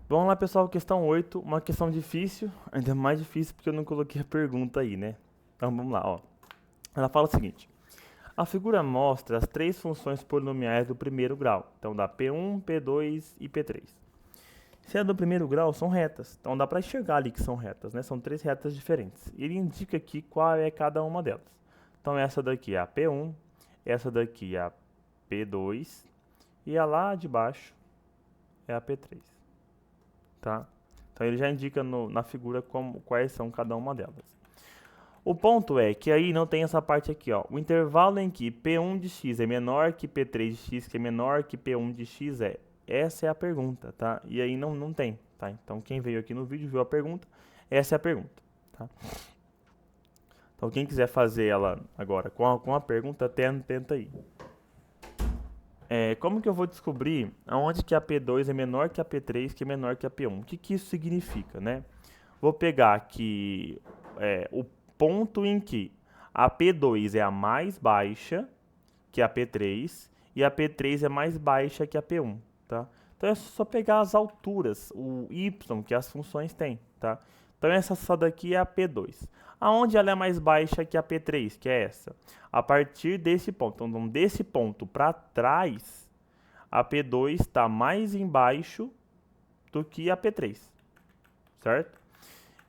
Vamos lá, pessoal, questão 8, uma questão difícil, ainda mais difícil porque eu não coloquei a pergunta aí, né? Então vamos lá, ó. Ela fala o seguinte: a figura mostra as três funções polinomiais do primeiro grau, então dá P1, P2 e P3. Se é do primeiro grau, são retas, então dá para enxergar ali que são retas, né? São três retas diferentes. Ele indica aqui qual é cada uma delas. Então essa daqui é a P1, essa daqui é a P2 e a lá de baixo é a P3. Tá? Então ele já indica na figura quais são cada uma delas. O ponto é que aí não tem essa parte aqui, ó. O intervalo em que P1 de x é menor que P3 de x, que é menor que P1 de x é. Essa é a pergunta, tá? E aí não tem, tá? Então quem veio aqui no vídeo viu a pergunta, essa é a pergunta, tá? Então quem quiser fazer ela agora com a pergunta, tenta aí. Como que eu vou descobrir aonde que a P2 é menor que a P3, que é menor que a P1? O que que isso significa, né? Vou pegar aqui o ponto em que a P2 é a mais baixa que a P3 e a P3 é mais baixa que a P1, tá? Então é só pegar as alturas, o y que as funções têm, tá? Então essa daqui é a P2. Aonde ela é mais baixa que a P3, que é essa? A partir desse ponto. Então desse ponto para trás, a P2 está mais embaixo do que a P3, certo?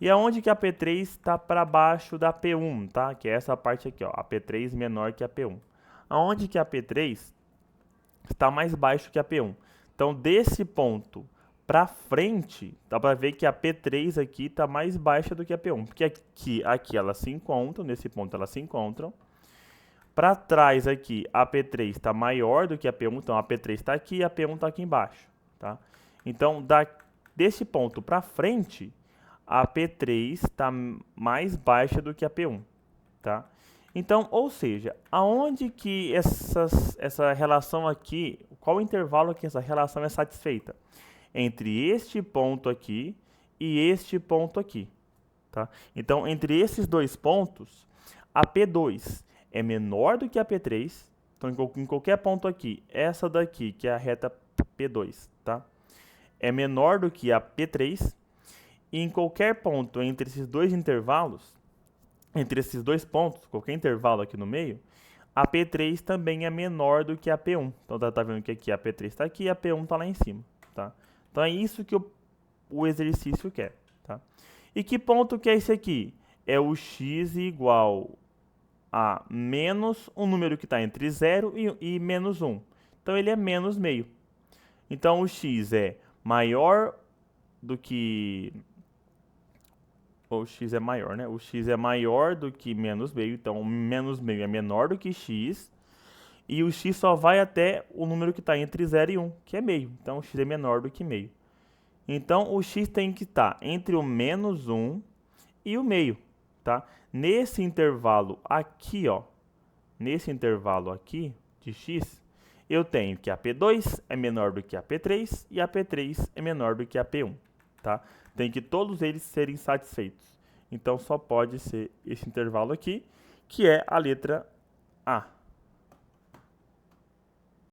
E aonde que a P3 está para baixo da P1, tá? Que é essa parte aqui, ó, a P3 menor que a P1. Aonde que a P3 está mais baixo que a P1. Então, desse ponto para frente, dá para ver que a P3 aqui está mais baixa do que a P1. Porque aqui elas se encontram, nesse ponto elas se encontram. Para trás aqui, a P3 está maior do que a P1, então a P3 está aqui e a P1 está aqui embaixo. Tá? Então, desse ponto para frente, a P3 está mais baixa do que a P1. Tá? Então, ou seja, aonde que essa relação aqui, qual o intervalo que essa relação é satisfeita? Entre este ponto aqui e este ponto aqui. Tá? Então, entre esses dois pontos, a P2 é menor do que a P3. Então, em qualquer ponto aqui, essa daqui, que é a reta P2, tá? É menor do que a P3. E em qualquer ponto entre esses dois intervalos, entre esses dois pontos, qualquer intervalo aqui no meio, a P3 também é menor do que a P1. Então tá vendo que aqui a P3 está aqui e a P1 está lá em cima. Tá? Então é isso que o exercício quer. Tá? E que ponto que é esse aqui? É o x igual a menos um número que está entre 0 e menos 1. Então ele é menos meio. Então o x é maior do que... ou x é maior, né? O x é maior do que menos meio, então menos meio é menor do que x, e o x só vai até o número que está entre 0 e 1, que é meio. Então o x é menor do que meio. Então o x tem que estar entre o menos 1 e o meio, tá? Nesse intervalo aqui, ó, nesse intervalo aqui de x, eu tenho que a P2 é menor do que a P3 e a P3 é menor do que a P1, tá? Tem que todos eles serem satisfeitos. Então só pode ser esse intervalo aqui, que é a letra A.